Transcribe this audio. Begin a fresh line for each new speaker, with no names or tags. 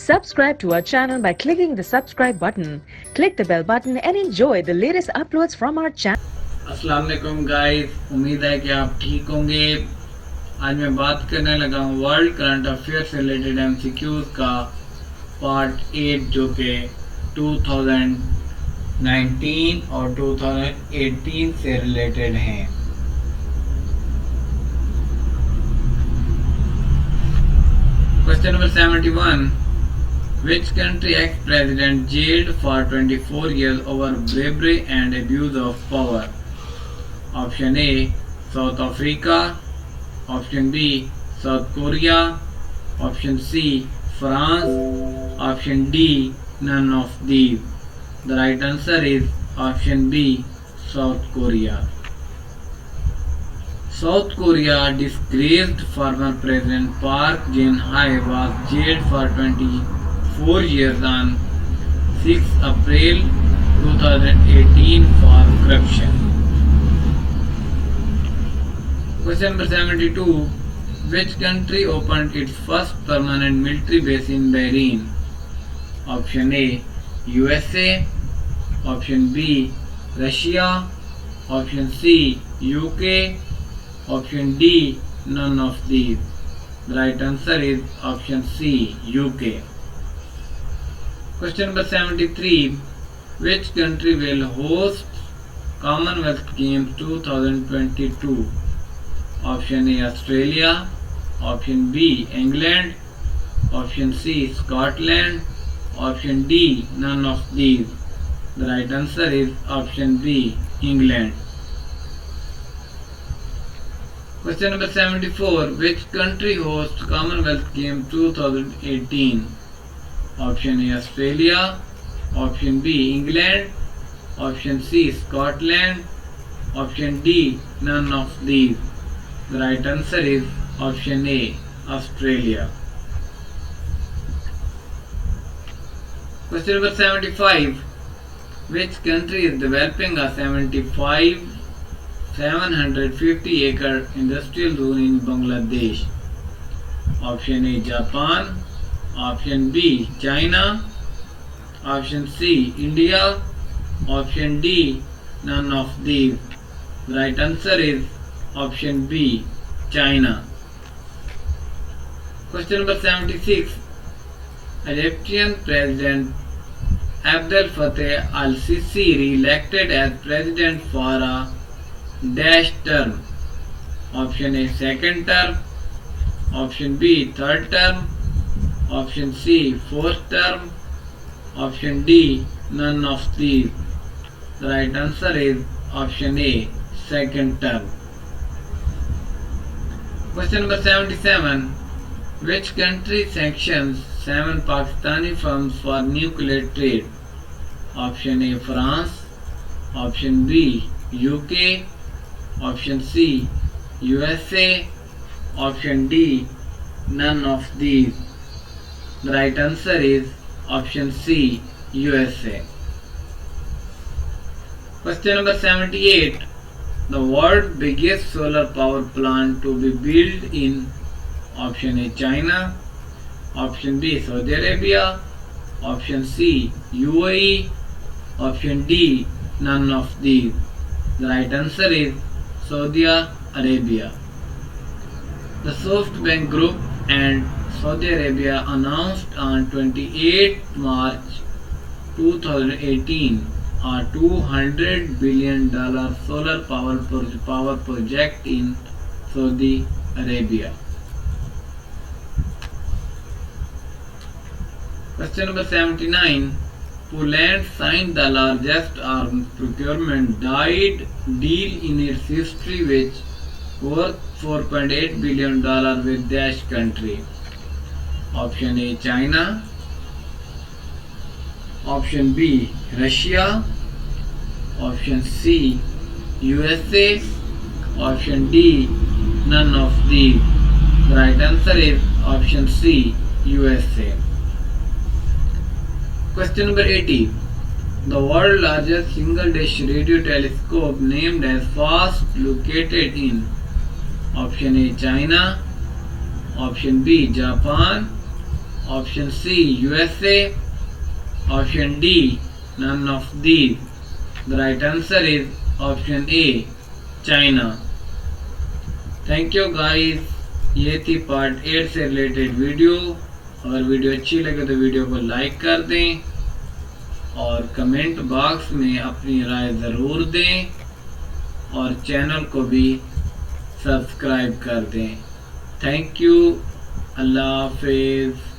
Subscribe to our channel by clicking the subscribe button. Click the bell button and enjoy the latest uploads from our channel.
अस्सलाम वालेकुम guys, उम्मीद है कि आप ठीक होंगे। आज मैं बात करने लगा हूँ वर्ल्ड करंट अफेयर से रिलेटेड MCQs का पार्ट 8 जो कि 2019 और 2018 से रिलेटेड हैं। Question number 71, which country ex-president jailed for 24 years over bribery and abuse of power? Option A, South Africa. Option B, South Korea. Option C, France. Option D, none of these. The right answer is option B, South Korea. South Korea disgraced former President Park Geun-hye was jailed for 24 years on 6 April 2018 for corruption. Question number 72. Which country opened its first permanent military base in Bahrain? Option A, USA. Option B, Russia. Option C, UK. Option D, none of these. The right answer is option C, UK. Question number 73. Which country will host Commonwealth Games 2022? Option A, Australia. Option B, England. Option C, Scotland. Option D, none of these. The right answer is option B, England. Question number 74. Which country hosts Commonwealth Games 2018? Option A, Australia. Option B, England. Option C, Scotland. Option D, none of these. The right answer is option A, Australia. Question number 75. Which country is developing a 750-acre industrial zone in Bangladesh? Option A, Japan. Option B, China. Option C, India. Option D, none of these. The right answer is option B, China. Question number 76. Egyptian President Abdel Fattah al-Sisi re-elected as president for a dash term. Option A, second term. Option B, third term. Option C, fourth term. Option D, none of these. The right answer is option A, second term. Question number 77. Which country sanctions 7 Pakistani firms for nuclear trade? Option A, France. Option B, UK. Option C, USA. Option D, none of these. The right answer is option C, USA. Question number 78. The world's biggest solar power plant to be built in option A, China. Option B, Saudi Arabia. Option C, UAE. Option D, none of these. The right answer is Saudi Arabia. The SoftBank Group and Saudi Arabia announced on 28 March 2018 a $200 billion solar power project in Saudi Arabia. Question number 79. Poland signed the largest arms procurement deal in its history, which worth $4.8 billion with dash country. Option A, China. Option B, Russia. Option C, USA. Option D, none of these. The right answer is option C, USA. Question number 80. The world's largest single-dish radio telescope named as FAST located in Option A, China. Option B, Japan. Option C USA, option D none of these. The right answer is option A China. Thank you guys, ये थी part 8 से related video. अगर video अच्छी लगे तो video को like कर दें और कमेंट बॉक्स में अपनी राय ज़रूर दें और चैनल को भी सब्सक्राइब कर दें। थैंक यू, अल्लाह हाफिज़।